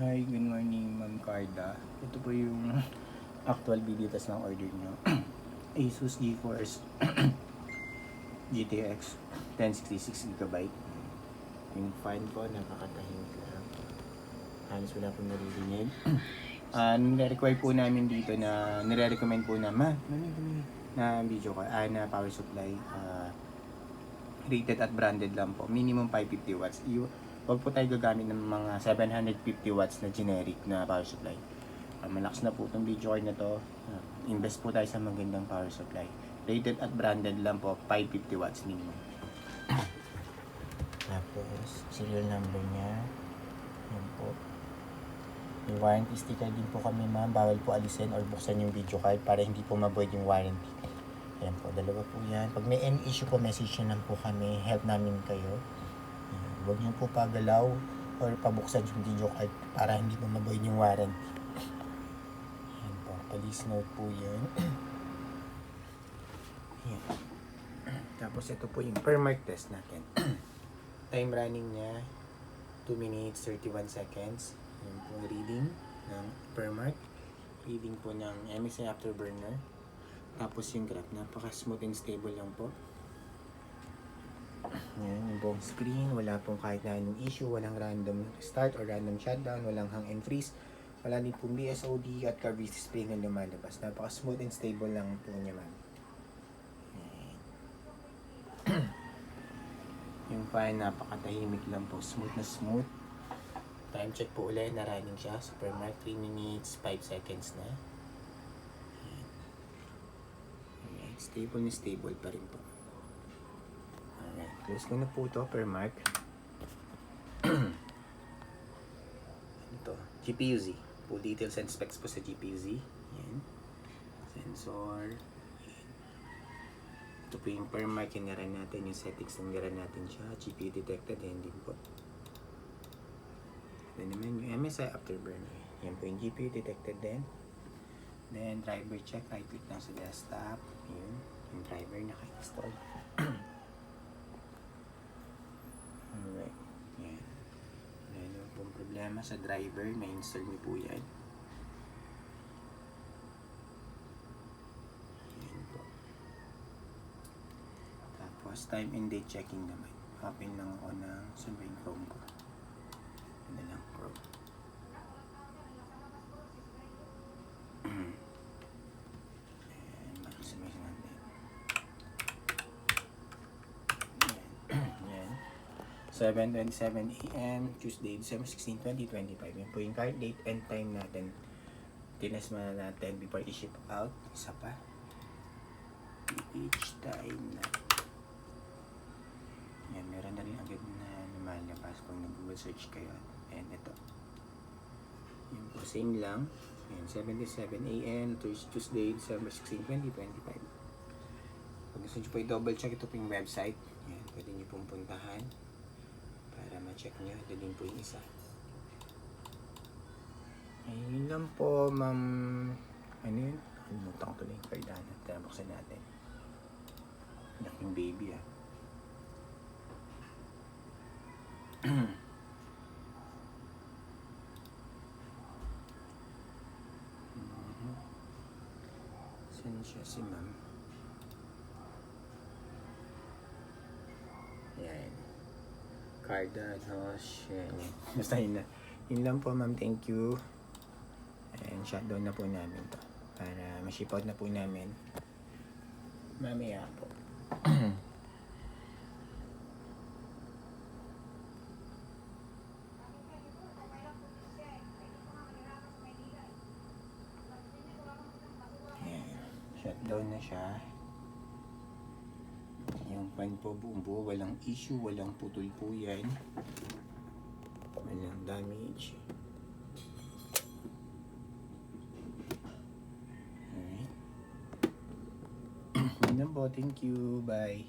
Hi, good morning Ma'am Carda. Ito po yung actual video test ng order nyo. Asus GeForce GTX 1066GB. Yung file ko, nakakatahimik lang. Halos wala pong naririnig. Nire-require po namin dito na nire-recommend po na video ko, na power supply. Rated at branded lang po. Minimum 550 watts. Huwag po tayo gagamit ng mga 750 watts na generic na power supply. Malakas na po itong video card na to. Invest po tayo sa magandang power supply. Rated at branded lang po, 550 watts minimum. Tapos, serial number niya. Yan po. May warranty sticker din po kami ma'am. Bawal po alisin or buksan yung video card para hindi po ma-void yung warranty. Yan po, dalawa po yan. Pag may any issue po, message nyo lang po kami. Help namin kayo. Huwag nyo po pagalaw or pabuksan yung video card para hindi po ma-void yung warranty. Yan po, police note po yan. Yan. Tapos ito po yung per mark test natin. Time running niya 2 minutes 31 seconds. Yan po reading ng per mark. Reading po ng MSI Afterburner. Tapos yung graph, napaka smooth and stable lang po. Yan, yung buong screen, wala pong kahit na anong issue, walang random start or random shutdown, walang hang and freeze, wala din pong BSOD at carb display na lumalabas. Napaka smooth and stable lang po niya man. Yung fan, napakatahimik lang po, smooth na smooth. Time check po ulit, na running siya, super mark, 3 minutes 5 seconds na. Ayan, stable na stable pa rin po. Alright, close ko na po ito per mark. Ito, GPU-Z. Full details and specs po sa GPU-Z. Yan. Sensor. Yan. Ito po yung per mark yung naran natin. Yung settings ng naran natin siya. GPU detected. Yan din po. Then naman yung MSI Afterburner. Yan po yung GPU detected din. Then driver check. Right click lang sa desktop. Yun. Yung driver naka-install. Alright. Yan. Wala pong problema sa driver. Na-install niyo po yan. Yan po. Tapos time and date checking naman. Open lang ako ng sunwing Chrome ko. Ano lang Chrome. Ayan. Maximize natin. Yan. 7:27 AM, Tuesday, December 16, 2025. Yan po yung card date and time natin. Tinas muna natin before i-ship out. Isa pa. Each time na. Yan, meron na rin agad na lumalabas pag nag-Google search kayo. And ito. Yan po, same lang. Yan, 7:27 AM, Tuesday, December 16, 2025. Pag gusto nyo po i-double check, ito po yung website. Yan, pwede nyo pong puntahan para ma-check nyo. Ito din po yung isa. Ayun lang po, ma'am. Ano yun? Kalimutan ko tuloy yung cardana. Tinabuksan natin. Laking baby ah. Saan siya si ma'am? Ayan. Carddanos. Basta yun na. Yun lang po ma'am. Thank you. And shutdown na po namin to. Para ma-ship out na po namin. Mamaya po. Shutdown na siya. Yung fan po buong buo, walang issue, walang putol po yan. Walang damage. Alright. Yun lang po, thank you, bye.